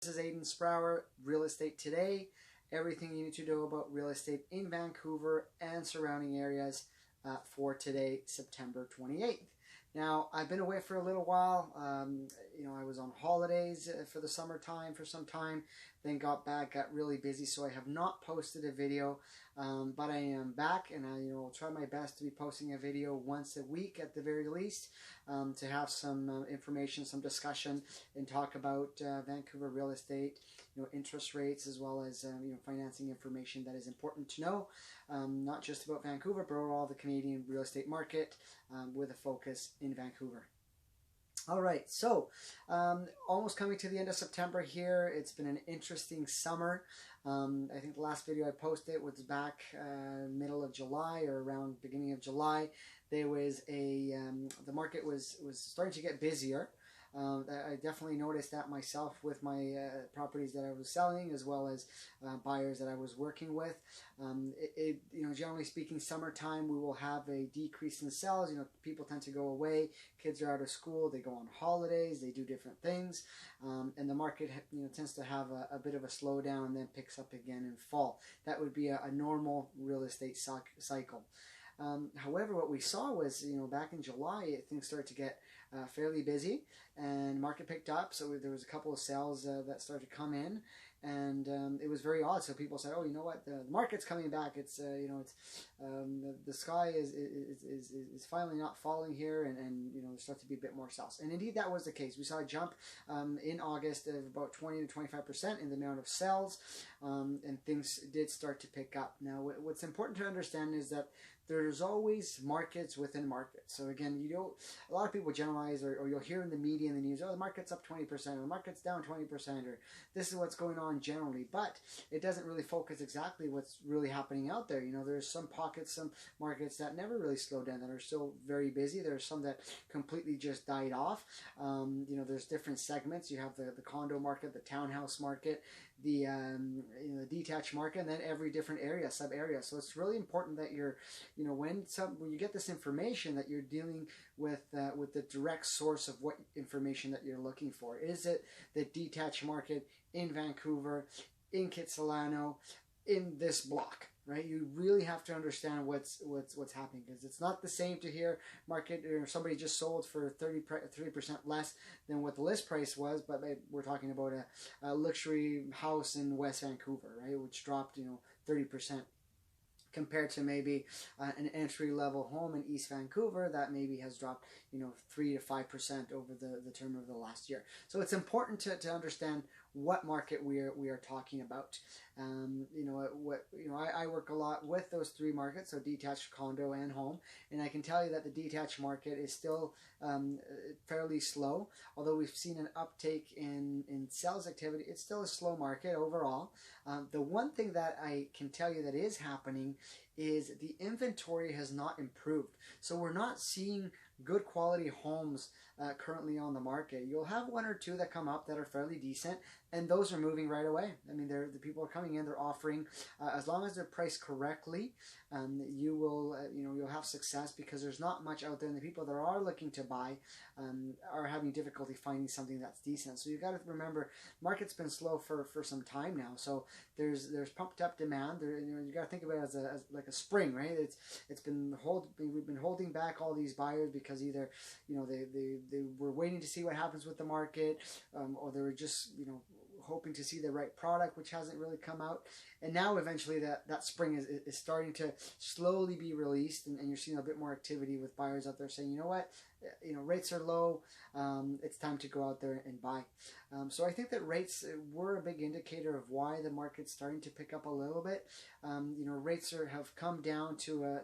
This is Adan Sprauer, Real Estate Today. Everything you need to know about real estate in Vancouver and surrounding areas for today, September 28th. Now, I've been away for a little while. I was on holidays for the summertime for some time, then got back, got really busy, so I have not posted a video, but I am back, and I will try my best to be posting a video once a week at the very least, to have some information, some discussion, and talk about Vancouver real estate, interest rates, as well as financing information that is important to know, not just about Vancouver, but overall the Canadian real estate market, with a focus in Vancouver. All right, so almost coming to the end of September here. It's been an interesting summer. I think the last video I posted was back middle of July or around beginning of July. There was the market was starting to get busier. I definitely noticed that myself with my properties that I was selling, as well as buyers that I was working with. Generally speaking, summertime we will have a decrease in sales. People tend to go away. Kids are out of school. They go on holidays. They do different things, and the market tends to have a bit of a slowdown and then picks up again in fall. That would be a normal real estate cycle. However, what we saw was, back in July, things started to get fairly busy, and market picked up. So there was a couple of sales that started to come in, and it was very odd. So people said, "Oh, you know what? The market's coming back. It's the sky is finally not falling here, and there starts to be a bit more sales." And indeed, that was the case. We saw a jump in August of about 20 to 25% in the amount of sales, and things did start to pick up. Now, what's important to understand is that there's always markets within markets. So again, a lot of people generalize, or you'll hear in the media and the news, oh, the market's up 20%, or the market's down 20%, or this is what's going on generally. But it doesn't really focus exactly what's really happening out there. There's some pockets, some markets that never really slowed down, that are still very busy. There's some that completely just died off. There's different segments. You have the condo market, the townhouse market, the detached market, and then every different area, sub area. So it's really important that when you get this information, that you're dealing with the direct source of what information that you're looking for. Is it the detached market in Vancouver, in Kitsilano, in this block? Right? You really have to understand what's happening, because it's not the same to hear market or somebody just sold for 30% less than what the list price was, but we're talking about a luxury house in West Vancouver, right, which dropped 30%. Compared to maybe an entry-level home in East Vancouver that maybe has dropped 3 to 5% over the term of the last year. So it's important to understand what market we are talking about. I work a lot with those three markets, so detached, condo, and home, and I can tell you that the detached market is still fairly slow. Although we've seen an uptake in sales activity, it's still a slow market overall. The one thing that I can tell you that is happening is the inventory has not improved. So we're not seeing good quality homes currently on the market. You'll have one or two that come up that are fairly decent, and those are moving right away. I mean, the people are coming in, they're offering, as long as they're priced correctly, you'll have success, because there's not much out there, and the people that are looking to buy are having difficulty finding something that's decent. So you've got to remember, market's been slow for some time now. So there's pumped up demand. You got to think about it as like a spring, right? We've been holding back all these buyers because either they were waiting to see what happens with the market, or they were just hoping to see the right product, which hasn't really come out. And now eventually that spring is starting to slowly be released, and you're seeing a bit more activity with buyers out there saying, you know what, rates are low, it's time to go out there and buy. So I think that rates were a big indicator of why the market's starting to pick up a little bit. Rates have come down to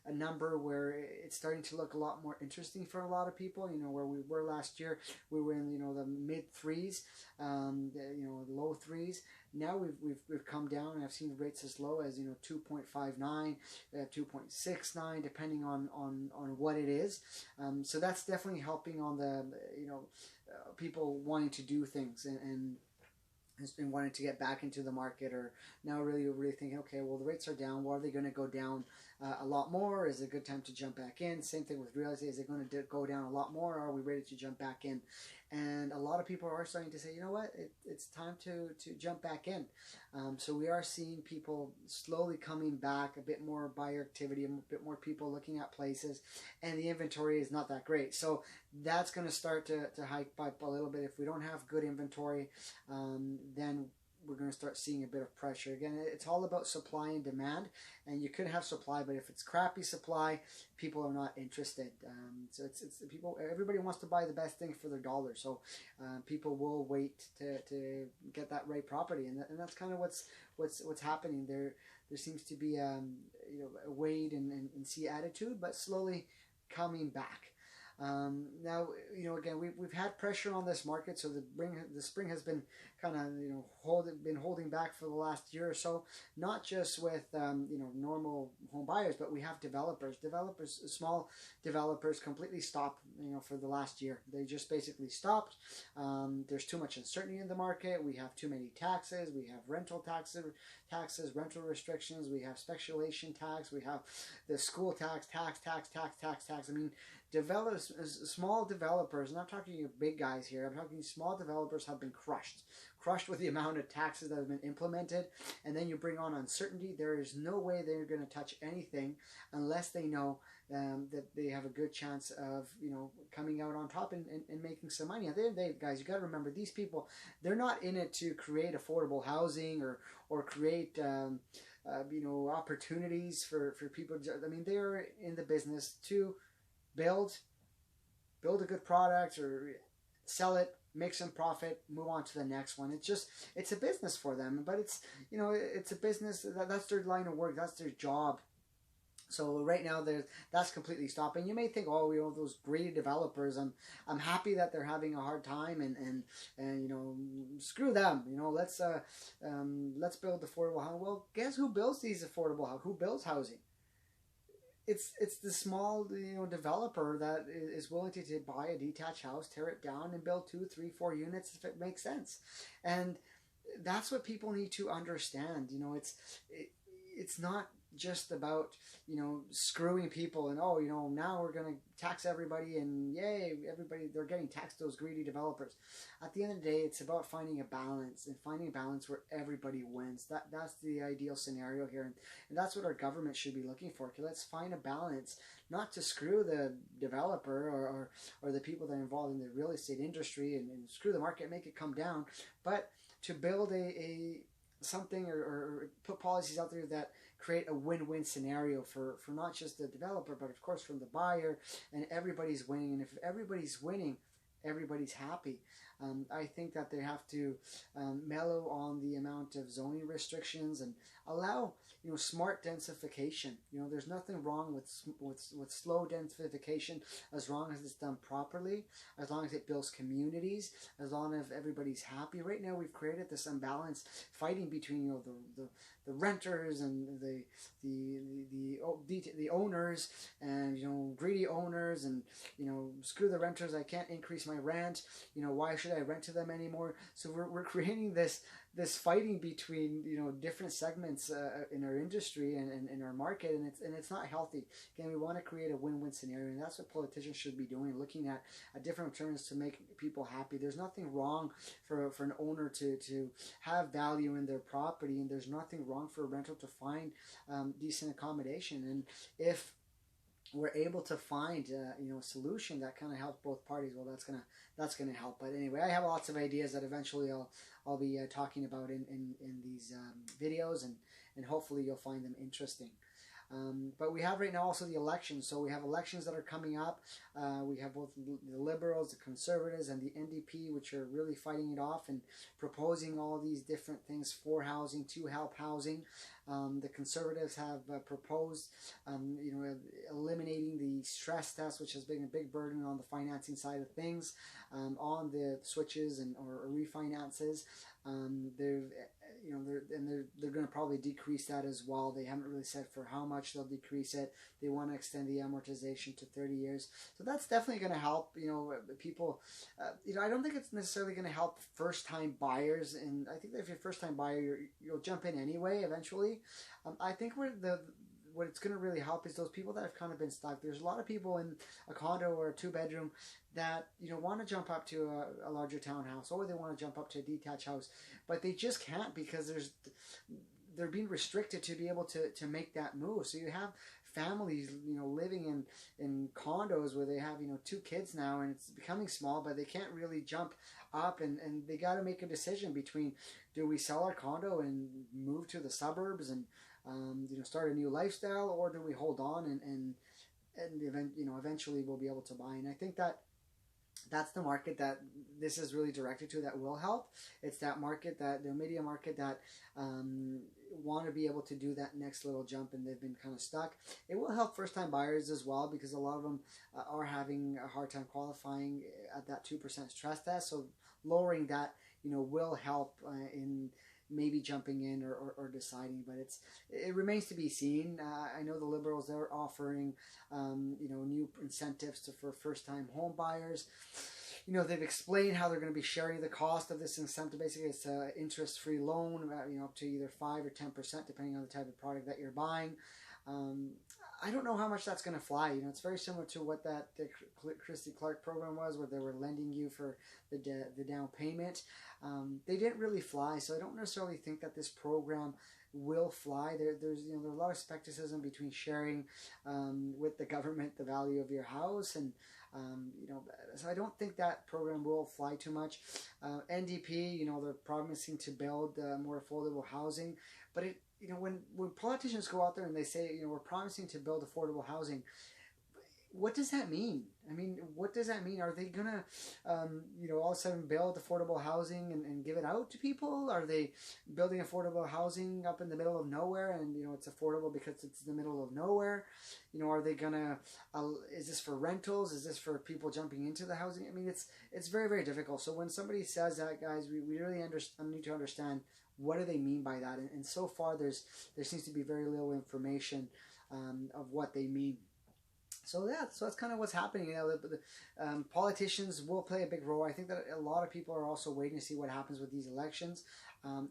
a number where it's starting to look a lot more interesting for a lot of people. Where we were last year, we were in the mid threes, low threes. Now we've come down, and I've seen rates as low as 2.59, 2.69, depending on what it is. So that's definitely helping on the people wanting to do things and has been wanting to get back into the market, or now really thinking, okay, well, the rates are down. Well, are they going to go down a lot more? Is it a good time to jump back in? Same thing with real estate. Is it going to go down a lot more? Or are we ready to jump back in? and a lot of people are starting to say, you know what, it's time to jump back in. So we are seeing people slowly coming back, a bit more buyer activity, a bit more people looking at places, and the inventory is not that great. So that's going to start to hike up a little bit. If we don't have good inventory, then we're going to start seeing a bit of pressure. Again, it's all about supply and demand, and you could have supply, but if it's crappy supply, people are not interested. So it's people. Everybody wants to buy the best thing for their dollar, so people will wait to get that right property, and that's kind of what's happening there. There seems to be a wait and see attitude, but slowly coming back. Now, again, we've had pressure on this market, so the spring has been kind of holding back for the last year or so. Not just with normal home buyers, but we have developers, small developers, completely stopped for the last year. They just basically stopped. There's too much uncertainty in the market. We have too many taxes. We have rental taxes, rental restrictions. We have speculation tax. We have the school tax. I mean, small developers, and I'm talking big guys here, I'm talking small developers have been crushed with the amount of taxes that have been implemented. And then you bring on uncertainty. There is no way they're going to touch anything unless they know that they have a good chance of coming out on top and making some money. At the end of the day, guys, you got to remember, these people, they're not in it to create affordable housing or create opportunities for people. I mean, they're in the business to build a good product or sell it, make some profit, move on to the next one. It's a business for them, but it's a business that's their line of work, that's their job. So right now that's completely stopping. You may think, oh, those greedy developers, I'm happy that they're having a hard time, and screw them. Let's build affordable housing. Well, guess who builds these affordable housing? Who builds housing? It's the small developer that is willing to buy a detached house, tear it down, and build 2, 3, 4 units if it makes sense. And that's what people need to understand. It's not just about screwing people and now we're going to tax everybody and yay, everybody, they're getting taxed, those greedy developers. At the end of the day, it's about finding a balance where everybody wins. That's the ideal scenario here, and that's what our government should be looking for. Okay, let's find a balance, not to screw the developer or the people that are involved in the real estate industry and screw the market, make it come down, but to build something or put policies out there that create a win-win scenario for not just the developer, but of course from the buyer, and everybody's winning. And if everybody's winning, everybody's happy. I think that they have to mellow on the amount of zoning restrictions and allow smart densification. There's nothing wrong with slow densification as long as it's done properly, as long as it builds communities, as long as everybody's happy. Right now we've created this imbalance, fighting between the renters and the owners, and greedy owners, and screw the renters, I can't increase my rent, why should I rent to them anymore? So we're creating this fighting between different segments in our industry and in our market, and it's not healthy. Again, we want to create a win-win scenario, and that's what politicians should be doing, looking at different alternatives to make people happy. There's nothing wrong for an owner to have value in their property, and there's nothing wrong for a rental to find decent accommodation. And if we're able to find a solution that kind of helps both parties, well, that's gonna help. But anyway, I have lots of ideas that eventually I'll be talking about in these videos, and hopefully you'll find them interesting. But we have right now also the elections. So we have elections that are coming up. We have both the Liberals, the Conservatives, and the NDP, which are really fighting it off and proposing all these different things for housing, to help housing. The Conservatives have proposed, eliminating the stress test, which has been a big burden on the financing side of things, on the switches or refinances. They're going to probably decrease that as well. They haven't really said for how much they'll decrease it. They want to extend the amortization to 30 years. So that's definitely going to help, people. I don't think it's necessarily going to help first-time buyers. And I think that if you're a first-time buyer, you'll jump in anyway eventually. I think what it's going to really help is those people that have kind of been stuck. There's a lot of people in a condo or a 2-bedroom that want to jump up to a larger townhouse, or they want to jump up to a detached house, but they just can't because they're being restricted to be able to make that move. So you have families living in condos where they have 2 kids now, and it's becoming small, but they can't really jump up, and they got to make a decision between, do we sell our condo and move to the suburbs and start a new lifestyle, or do we hold on and eventually we'll be able to buy. And I think that's the market that this is really directed to, that will help. It's that market, that the media market, that want to be able to do that next little jump, and they've been kind of stuck. It will help first-time buyers as well, because a lot of them are having a hard time qualifying at that 2% stress test. So lowering that will help in maybe jumping in or deciding, but it remains to be seen. I know the Liberals, they're offering new incentives for first-time home buyers. They've explained how they're going to be sharing the cost of this incentive. Basically, it's an interest-free loan, up to either 5 or 10%, depending on the type of product that you're buying. I don't know how much that's going to fly. It's very similar to what the Christy Clark program was, where they were lending you for the down payment. They didn't really fly, so I don't necessarily think that this program will fly. There's a lot of skepticism between sharing with the government the value of your house, and so I don't think that program will fly too much. NDP, they're promising to build more affordable housing, but when politicians go out there and they say, we're promising to build affordable housing, what does that mean? I mean, what does that mean? Are they going to, all of a sudden build affordable housing and give it out to people? Are they building affordable housing up in the middle of nowhere, and, it's affordable because it's the middle of nowhere? Are they going to, is this for rentals? Is this for people jumping into the housing? I mean, it's very, very difficult. So when somebody says that, guys, we really need to understand, what do they mean by that? And so far, there seems to be very little information of what they mean. So that's kind of what's happening. The politicians will play a big role. I think that a lot of people are also waiting to see what happens with these elections.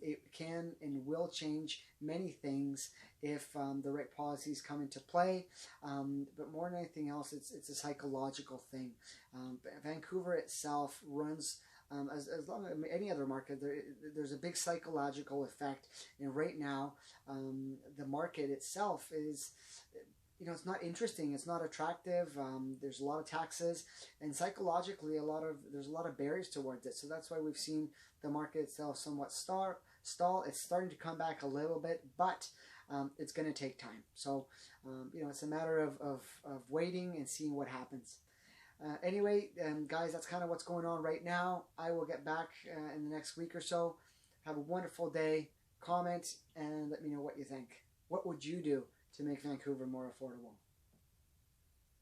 It can and will change many things if the right policies come into play. But more than anything else, it's a psychological thing. Vancouver itself runs, as long as any other market, there's a big psychological effect. And right now, the market itself is, it's not interesting, it's not attractive. There's a lot of taxes, and psychologically, there's a lot of barriers towards it. So that's why we've seen the market itself somewhat stall. It's starting to come back a little bit, but it's going to take time. So it's a matter of waiting and seeing what happens. Anyway, guys, that's kind of what's going on right now. I will get back in the next week or so. Have a wonderful day. Comment and let me know what you think. What would you do to make Vancouver more affordable?